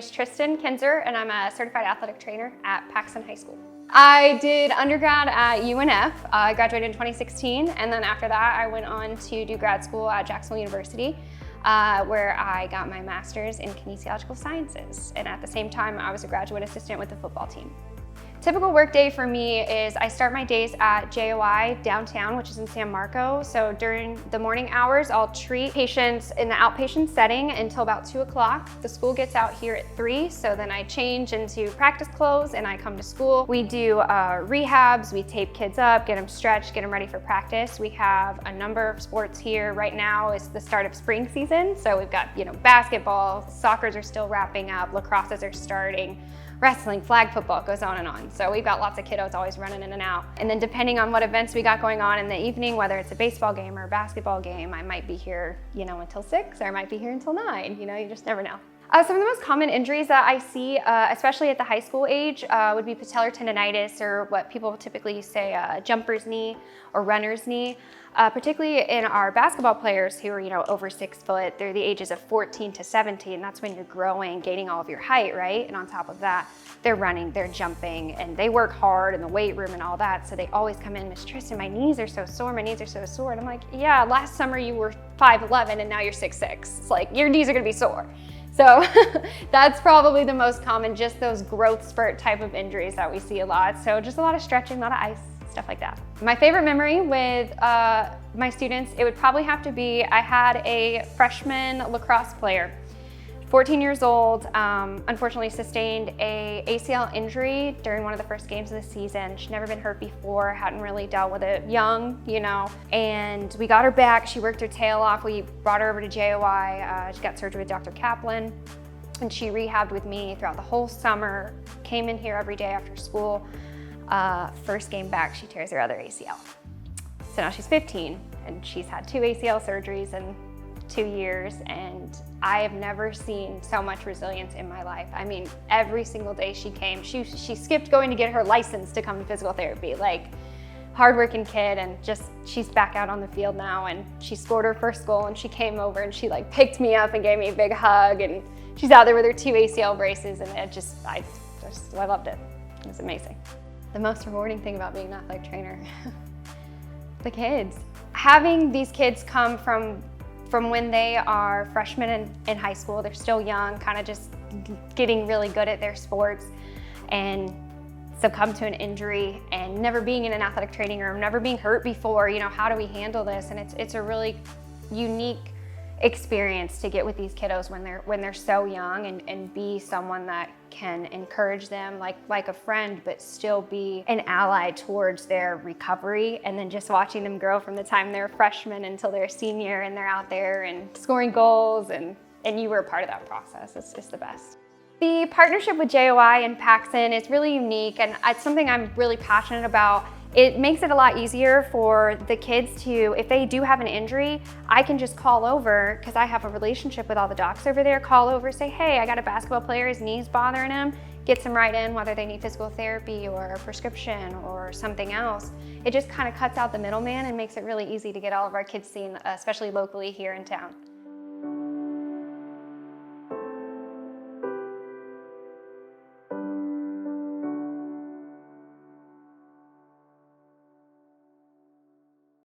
is Tristyn Kinser, and I'm a certified athletic trainer at Paxon School. I did undergrad at UNF. I graduated in 2016, and then after that, I went on to do grad school at Jacksonville University, where I got my master's in kinesiological sciences. And at the same time, I was a graduate assistant with the football team. Typical work day for me is I start my days at JOI downtown, which is in San Marco. So during the morning hours, I'll treat patients in the outpatient setting until about 2 o'clock. The school gets out here at 3, so then I change into practice clothes and I come to school. We do rehabs, we tape kids up, get them stretched, get them ready for practice. We have a number of sports here. Right now is the start of spring season, so we've got basketball, soccers are still wrapping up, lacrosses are starting. Wrestling, flag football, goes on and on. So we've got lots of kiddos always running in and out. And then depending on what events we got going on in the evening, whether it's a baseball game or a basketball game, I might be here, until 6, or I might be here until 9. You just never know. Some of the most common injuries that I see, especially at the high school age, would be patellar tendonitis, or what people typically say jumper's knee or runner's knee. Particularly in our basketball players who are over 6 foot, they're the ages of 14 to 17. That's when you're growing, gaining all of your height, right? And on top of that, they're running, they're jumping, and they work hard in the weight room and all that. So they always come in, Miss Tristyn, my knees are so sore, my knees are so sore. And I'm like, yeah, last summer you were 5'11" and now you're 6'6". It's like, your knees are gonna be sore. So that's probably the most common, just those growth spurt type of injuries that we see a lot. So just a lot of stretching, a lot of ice, stuff like that. My favorite memory with my students, it would probably have to be, I had a freshman lacrosse player, 14 years old, unfortunately sustained a ACL injury during one of the first games of the season. She'd never been hurt before, hadn't really dealt with it young, and we got her back. She worked her tail off. We brought her over to JOI. She got surgery with Dr. Kaplan, and she rehabbed with me throughout the whole summer, came in here every day after school. First game back, she tears her other ACL. So now she's 15, and she's had 2 ACL surgeries in 2 years, and I have never seen so much resilience in my life. I mean, every single day she came, she skipped going to get her license to come to physical therapy. Like, hardworking kid, and she's back out on the field now, and she scored her first goal, and she came over and she picked me up and gave me a big hug, and she's out there with her 2 ACL braces, and I loved it. It was amazing. The most rewarding thing about being an athletic trainer, the kids. Having these kids come from when they are freshmen in high school, they're still young, kind of just getting really good at their sports, and succumb to an injury, and never being in an athletic training room, never being hurt before, how do we handle this? And it's a really unique experience to get with these kiddos when they're so young, and be someone that can encourage them like a friend, but still be an ally towards their recovery. And then just watching them grow from the time they're a freshman until they're a senior, and they're out there and scoring goals, and you were a part of that process. It's just the best. The partnership with JOI and Paxon is really unique, and it's something I'm really passionate about. It makes it a lot easier for the kids to, if they do have an injury, I can just call over, because I have a relationship with all the docs over there, call over, say, hey, I got a basketball player, his knee's bothering him, gets them right in, whether they need physical therapy or a prescription or something else. It just kind of cuts out the middleman and makes it really easy to get all of our kids seen, especially locally here in town.